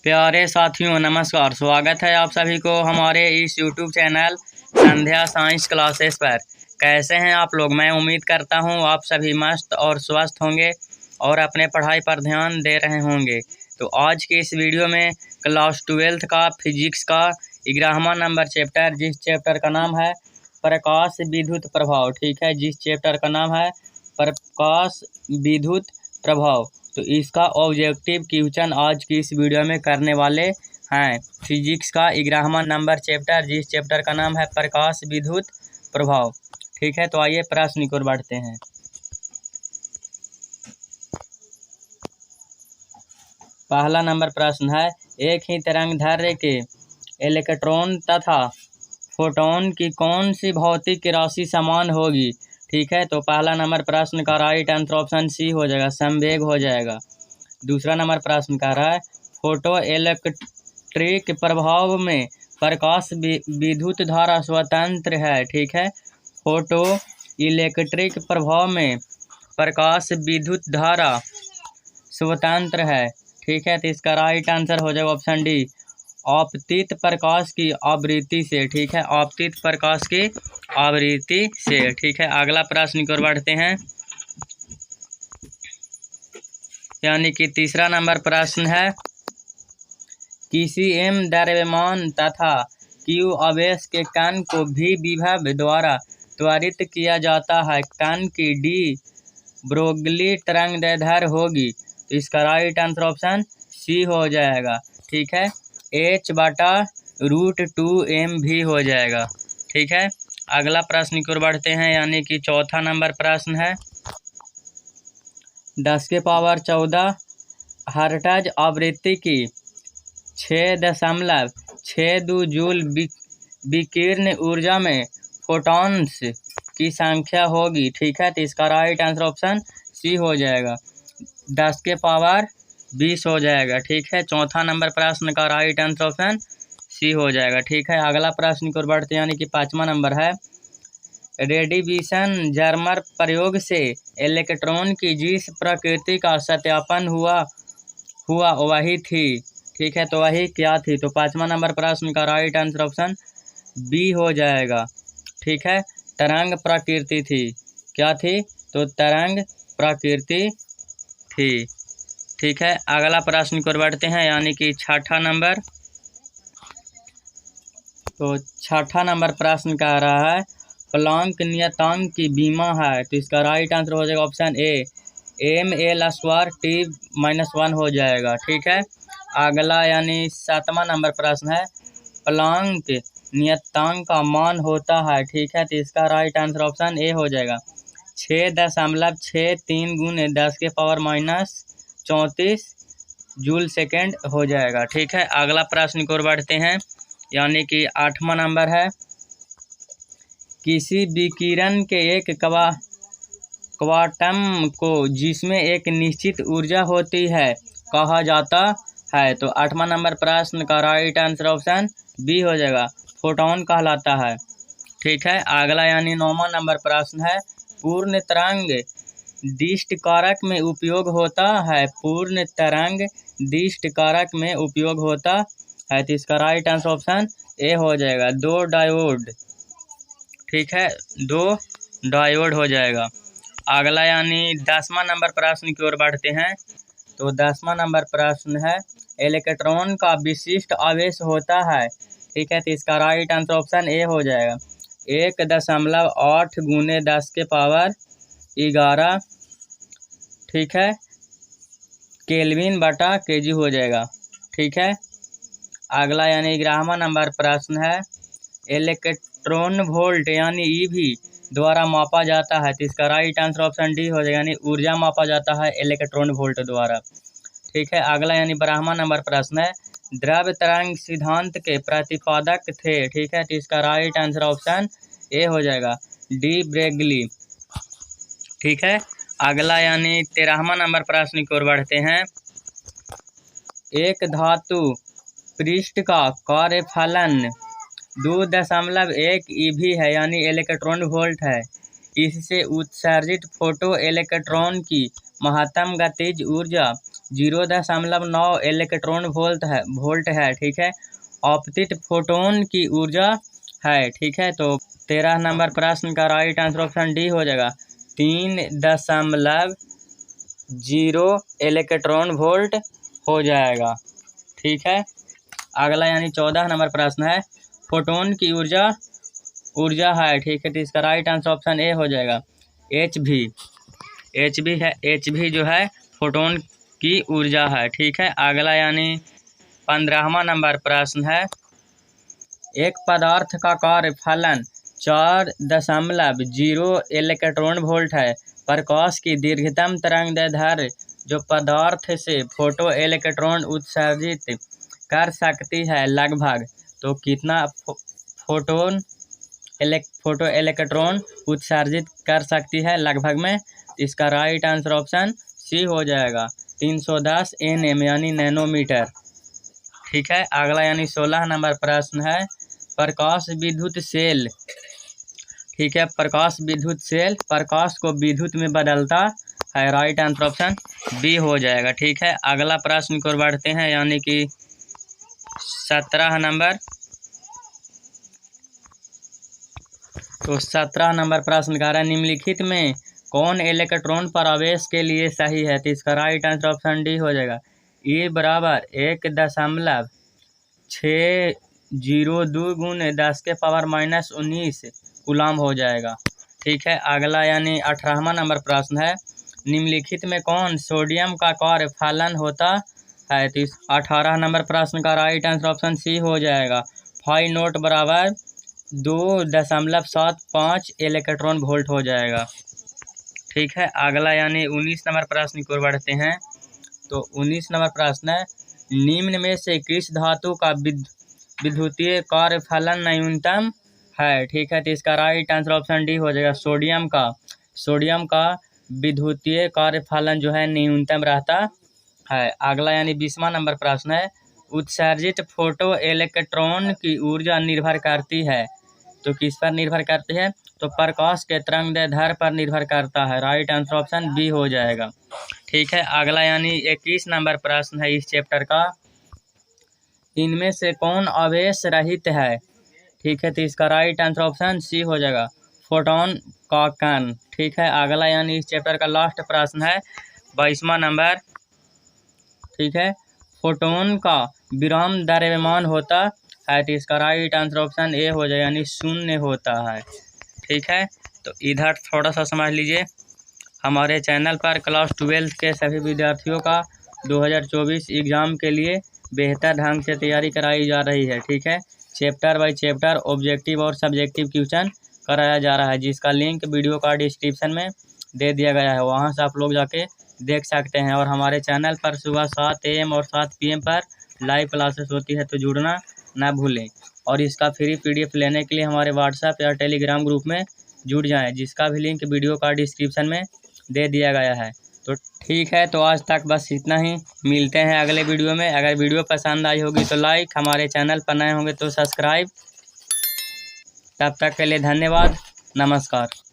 प्यारे साथियों नमस्कार। स्वागत है आप सभी को हमारे इस YouTube चैनल संध्या साइंस क्लासेस पर। कैसे हैं आप लोग? मैं उम्मीद करता हूं आप सभी मस्त और स्वस्थ होंगे और अपने पढ़ाई पर ध्यान दे रहे होंगे। तो आज की इस वीडियो में क्लास 12th का फिजिक्स का 11वां नंबर चैप्टर, जिस चैप्टर का नाम है प्रकाश विद्युत प्रभाव, ठीक है, जिस चैप्टर का नाम है प्रकाश विद्युत प्रभाव, तो इसका ऑब्जेक्टिव क्वेश्चन आज की इस वीडियो में करने वाले हैं। फिजिक्स का 11वां नंबर चैप्टर, जिस चैप्टर का नाम है प्रकाश विद्युत प्रभाव, ठीक है। तो आइए प्रश्न की ओर बढ़ते हैं। पहला नंबर प्रश्न है, एक ही तरंगदैर्घ्य के इलेक्ट्रॉन तथा फोटोन की कौन सी भौतिक राशि समान होगी, ठीक है। तो पहला नंबर प्रश्न का राइट आंसर ऑप्शन सी हो जाएगा, समवेग हो जाएगा। दूसरा नंबर प्रश्न का रहा है, फोटो इलेक्ट्रिक प्रभाव में प्रकाश विद्युत धारा स्वतंत्र है, ठीक है। फोटो इलेक्ट्रिक प्रभाव में प्रकाश विद्युत धारा स्वतंत्र है, ठीक है। तो इसका राइट आंसर हो जाएगा ऑप्शन डी, आपतित प्रकाश की आवृत्ति से, ठीक है, आपतित प्रकाश की आवृत्ति से, ठीक है। अगला प्रश्न की ओर बढ़ते हैं, यानी कि तीसरा नंबर प्रश्न है, किसी m द्रव्यमान तथा q आवेश के कण को भी विभव द्वारा त्वरित किया जाता है, कण की d ब्रोगली तरंगदैर्घ्य होगी। तो इसका राइट आंसर ऑप्शन सी हो जाएगा, ठीक है, h/√2m भी हो जाएगा, ठीक है। अगला प्रश्न की ओर बढ़ते हैं, यानी कि चौथा नंबर प्रश्न है, 10⁻14 हर्ट्ज आवृत्ति की 6.62 जूल विकिरण ऊर्जा में फोटॉन्स की संख्या होगी, ठीक है। तो इसका राइट आंसर ऑप्शन सी हो जाएगा, 10⁻20 हो जाएगा, ठीक है। चौथा नंबर प्रश्न का राइट आंसर ऑप्शन सी हो जाएगा, ठीक है। अगला प्रश्न की ओर बढ़ते हैं, यानी कि 5वां नंबर है, रेडिएशन जर्मर प्रयोग से इलेक्ट्रॉन की जिस प्रकृति का सत्यापन हुआ वही थी, ठीक है। तो वही क्या थी? तो 5वां नंबर प्रश्न का राइट आंसर ऑप्शन बी हो जाएगा, ठीक है, तरंग प्रकृति थी। क्या थी? तो तरंग प्रकृति थी, ठीक है। अगला प्रश्न की ओर बढ़ते हैं, यानी कि छठा नंबर। तो छठा नंबर प्रश्न का रहा है, प्लांक नियतांक की बीमा है, तो इसका राइट आंसर हो जाएगा ऑप्शन ए, ml²T-1 हो जाएगा, ठीक है। अगला यानी 7वां नंबर प्रश्न है, प्लांक नियतांक का मान होता है, ठीक है। तो इसका राइट आंसर ऑप्शन ए हो जाएगा, 6.63 × 10⁻34 जूल सेकेंड हो जाएगा, ठीक है। अगला प्रश्न की ओर बढ़ते हैं, यानी कि 8वां नंबर है, किसी विकिरण के एक क्वांटम को जिसमें एक निश्चित ऊर्जा होती है कहा जाता है। तो 8वां नंबर प्रश्न का राइट आंसर ऑप्शन बी हो जाएगा, फोटॉन कहलाता है, ठीक है। अगला यानी 9वां नंबर प्रश्न है, पूर्ण तरंग दिष्ट कारक में उपयोग होता है, पूर्ण तरंग दिष्ट कारक में उपयोग होता है। तो इसका राइट आंसर ऑप्शन ए हो जाएगा, 2 डायोड, ठीक है, 2 डायोड हो जाएगा। अगला यानी 10वां नंबर प्रश्न की ओर बढ़ते हैं, तो 10वां नंबर प्रश्न है, इलेक्ट्रॉन का विशिष्ट आवेश होता है, ठीक है। तो इसका राइट आंसर ऑप्शन ए हो जाएगा, 1.8 × 10⁻11, ठीक है, केल्विन/kg हो जाएगा, ठीक है। अगला यानी 11वां नंबर प्रश्न है, इलेक्ट्रॉन वोल्ट यानी ईवी द्वारा मापा जाता है, तो इसका राइट आंसर ऑप्शन डी हो जाएगा, यानी ऊर्जा मापा जाता है इलेक्ट्रॉन वोल्ट द्वारा, ठीक है। अगला यानी 12वां नंबर प्रश्न है, द्रव्य तरंग सिद्धांत के प्रतिपादक थे, ठीक है। तो इसका राइट आंसर ऑप्शन ए हो जाएगा, डी ब्रेगली, ठीक है। अगला यानी 13वां नंबर प्रश्न की ओर बढ़ते हैं, एक धातु पृष्ठ का कार्यफलन 2.1 ईवी है, यानी इलेक्ट्रॉन वोल्ट है। इससे उत्सर्जित फोटो इलेक्ट्रॉन की महत्तम गतिज ऊर्जा 0.9 इलेक्ट्रॉन वोल्ट है। ठीक है, आपतित फोटोन की ऊर्जा है। ठीक है, तो 13 नंबर प्रश्न का राइट आंसर ऑप्शन डी हो जाएगा। 3.0 इलेक्ट्रॉन वोल्ट हो जाएगा। ठीक है, अगला यानी 14 नंबर प्रश्न है, फोटोन की ऊर्जा है। ठीक है, तो इसका राइट आंसर ऑप्शन ए हो जाएगा। एच भी जो है फोटोन की ऊर्जा है। ठीक है, अगला यानी 15वां नंबर प्रश्न है, एक पदार्थ का कार्यफलन 4.0 इलेक्ट्रॉन वोल्ट है। प्रकाश की दीर्घतम तरंगदैर्घ्य जो पदार्थ से फोटो इलेक्ट्रॉन उत्सर्जित कर सकती है लगभग, तो कितना फोटो इलेक्ट्रॉन उत्सर्जित कर सकती है लगभग में? इसका राइट आंसर ऑप्शन सी हो जाएगा। 310 nm यानी नैनोमीटर। ठीक है, अगला यानी 16 नंबर प्रश्न है, प्रकाश विद्युत सेल। ठीक है, प्रकाश विद्युत सेल प्रकाश को विद्युत में बदलता है। राइट आंसर ऑप्शन बी हो जाएगा। ठीक है, अगला प्रश्न को बढ़ते हैं, यानी कि 17 नंबर। तो 17 नंबर प्रश्न का है, निम्नलिखित में कौन इलेक्ट्रॉन प्रवेश के लिए सही है? तो इसका राइट आंसर ऑप्शन डी हो जाएगा। ए बराबर 1.602 × 10⁻⁻19 कूलाम हो जाएगा। ठीक है, अगला यानी 18वां नंबर प्रश्न है, निम्नलिखित में कौन सोडियम का कार्यफलन होता है? तो 18 नंबर प्रश्न का राइट आंसर ऑप्शन सी हो जाएगा। 5 नोट बराबर 2.75 इलेक्ट्रॉन वोल्ट हो जाएगा। ठीक है, अगला यानी 19 नंबर प्रश्न की ओर बढ़ते हैं। तो 19 नंबर प्रश्न है, निम्न में से किस धातु का विद्युतीय कार्यफलन न्यूनतम है? ठीक है, तो इसका राइट आंसर ऑप्शन डी हो जाएगा। सोडियम का विद्युतीय कार्यफलन जो है न्यूनतम रहता है। अगला यानी 20वां नंबर प्रश्न है, उत्सर्जित फोटो इलेक्ट्रॉन की ऊर्जा निर्भर करती है, तो किस पर निर्भर करती है? तो प्रकाश के तरंगदैर्घ्य पर निर्भर करता है। राइट आंसर ऑप्शन बी हो जाएगा। ठीक है, अगला यानी 21 नंबर प्रश्न है इस चैप्टर का, इनमें से कौन आवेश रहित है? ठीक है, तो इसका राइट आंसर ऑप्शन सी हो जाएगा, फोटोन का कण। ठीक है, अगला यानी इस चैप्टर का लास्ट प्रश्न है 22वां नंबर। ठीक है, फोटोन का विराम द्रव्यमान होता है, तो इसका राइट आंसर ऑप्शन ए हो जाए, यानी शून्य होता है। ठीक है, तो इधर थोड़ा सा समझ लीजिए, हमारे चैनल पर क्लास 12 के सभी विद्यार्थियों का 2024 एग्ज़ाम के लिए बेहतर ढंग से तैयारी कराई जा रही है। ठीक है, चैप्टर बाय चैप्टर ऑब्जेक्टिव और सब्जेक्टिव क्वेश्चन कराया जा रहा है, जिसका लिंक वीडियो का डिस्क्रिप्शन में दे दिया गया है, वहां से आप लोग जाके देख सकते हैं। और हमारे चैनल पर सुबह 7 AM और 7 PM पर लाइव क्लासेस होती है, तो जुड़ना ना भूलें। और इसका फ्री PDF लेने के लिए हमारे व्हाट्सएप या टेलीग्राम ग्रुप में जुड़ जाएं, जिसका भी लिंक वीडियो का डिस्क्रिप्शन में दे दिया गया है। तो ठीक है, तो आज तक बस इतना ही, मिलते हैं अगले वीडियो में। अगर वीडियो पसंद आई होगी तो लाइक, हमारे चैनल पर नए होंगे तो सब्सक्राइब। तब तक के लिए धन्यवाद, नमस्कार।